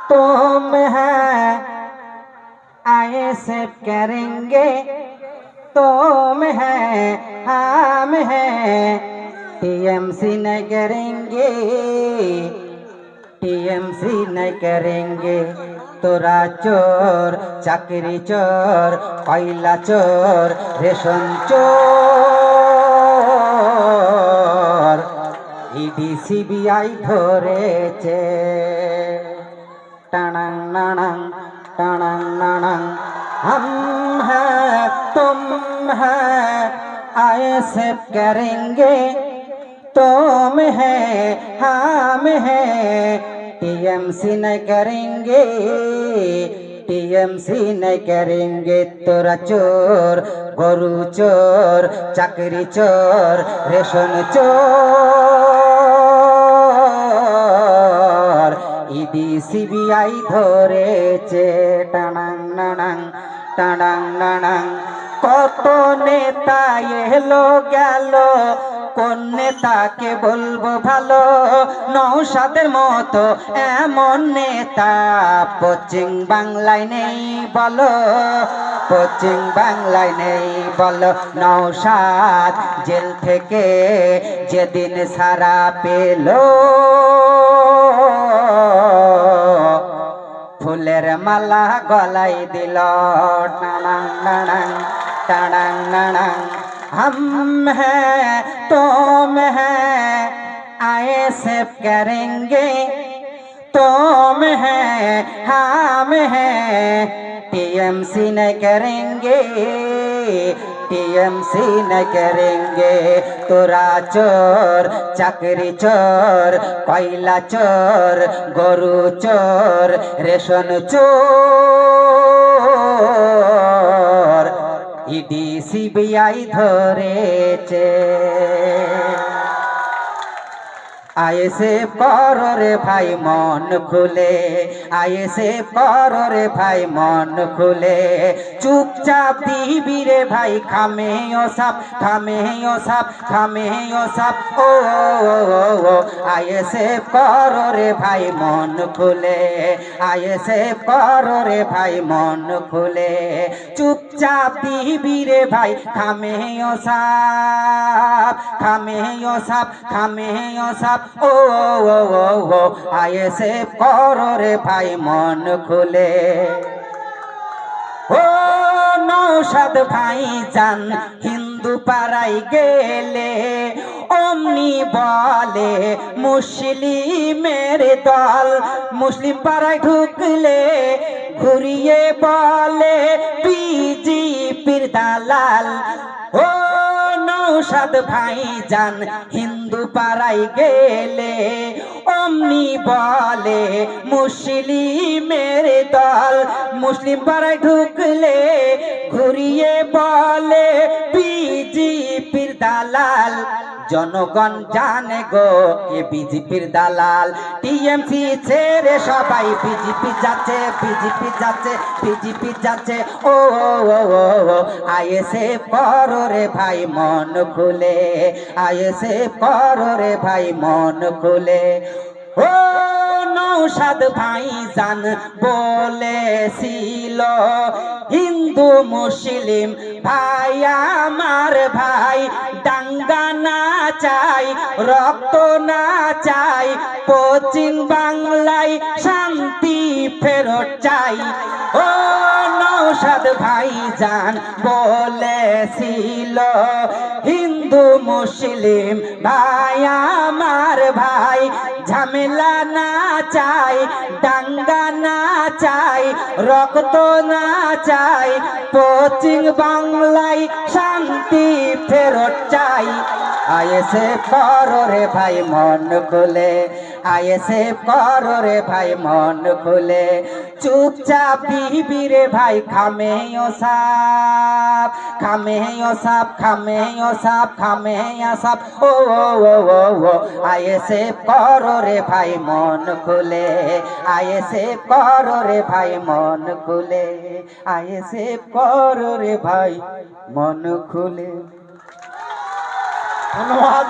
तुम है, आए से करेंगे तुम है, हम है, टीएमसी नहीं करेंगे, टीएमसी नहीं करेंगे। তোরা চোর, চাকরি চোর, কয়লা চোর, রেশন চোর, ইডি সিবিআই ধরেছে। টানাং নানাং টানাং নানাং, हम हैं तुम हैं, आईएसएफ करेंगे तुम है, हम है, टीएमसी नहीं करेंगे, टीएमसी नहीं करेंगे। तोरा चोर, गरु चोर, चाकरी चोर, रेशन चोर, ইডি সিবিআই ধরেছে। টানাং নানাং টানাং নানাং, কত নেতা এলো গেল, কোন নেতাকে বলবো ভালো, নওশাদের মতো এমন নেতা পশ্চিম বাংলায় নেই বলো, পশ্চিম বাংলায় নেই বলো। নওশাদ জেল থেকে যেদিন সারা পেল, ফুলের মালা গলাই দিল। টানাং নানাং টানাং নানাং, हम हैं तुम हैं, आईएसएफ करेंगे तुम हैं, हम हैं, टीएमसी नहीं करेंगे, टीएमसी नहीं करेंगे। तोरा चोर, चाकरी चोर, কয়লা চোর, গরু চোর, রেশন চোর, ইডি সিবিআই ধরেছে। আইএসএফ করো রে ভাই মন খুলে, আইএসএফ করো রে ভাই মন খুলে, চুপচাপ দিবি রে ভাই খামে ও সাপ, খামে ও সাপ, খামে ও সাপ। ও আইএসএফ করো রে ভাই মন খুলে, আইএসএফ করো রে ভাই মন খুলে, চুপচাপ দিবি রে ভাই খামে ও সাপ, খামে ও সাপ, খামে ও সাপ। ও আইএসএফ করো রে ভাই মন খুলে। ও নওশাদ ভাই যান হিন্দু পাড়ায় গেলে, অমনি বলে মুসলিমের দল, মুসলিম পাড়ায় ঢুকলে ঘুরিয়ে বলে বিজেপির দালাল। ও নওশাদ ভাই যান হিন্দু পাড়ায় গেলে, অমনি বলে মুসলিমের দল, মুসলিম পাড়ায় ঢুকলে ঘুরিয়ে বলে বিজেপির দালাল। জনগণ জানে গো এ বিজেপির দালাল, টিএমসি ছেড়ে সবাই বিজেপি যাচ্ছে, বিজেপি যাচ্ছে, বিজেপি যাচ্ছে। ও আইএসএফ করো রে ভাই মন খুলে, আইএসএফ করো রে ভাই মন খুলে। ও নওশাদ ভাই জান বলেছিল হিন্দু মুসলিম ভাই আমার ভাই, দাঙ্গা না চাই, রক্ত না চাই, পশ্চিম বাংলায় শান্তি ফেরত চাই। ও নওশাদ ভাই জান বলেছিল হিন্দু মুসলিম ভাই আমার ভাই, ঝামেলা না চাই, দাঙ্গা না চাই, রক্ত না চাই, পশ্চিম বাংলায় শান্তি ফেরত চাই। আইএসএফ করো রে ভাই মন খুলে, আইএসএফ করো রে ভাই মন খুলে, চুপচাপ দিবি রে ভাই খামে ও সাপ, খামে ও সাপ, খামে ও সাপ, খামে ও সাপ। ও আইএসএফ করো রে ভাই মন খুলে, আইএসএফ করো রে ভাই মন খুলে, আইএসএফ করো রে ভাই মন খুলে। ধন্যবাদ।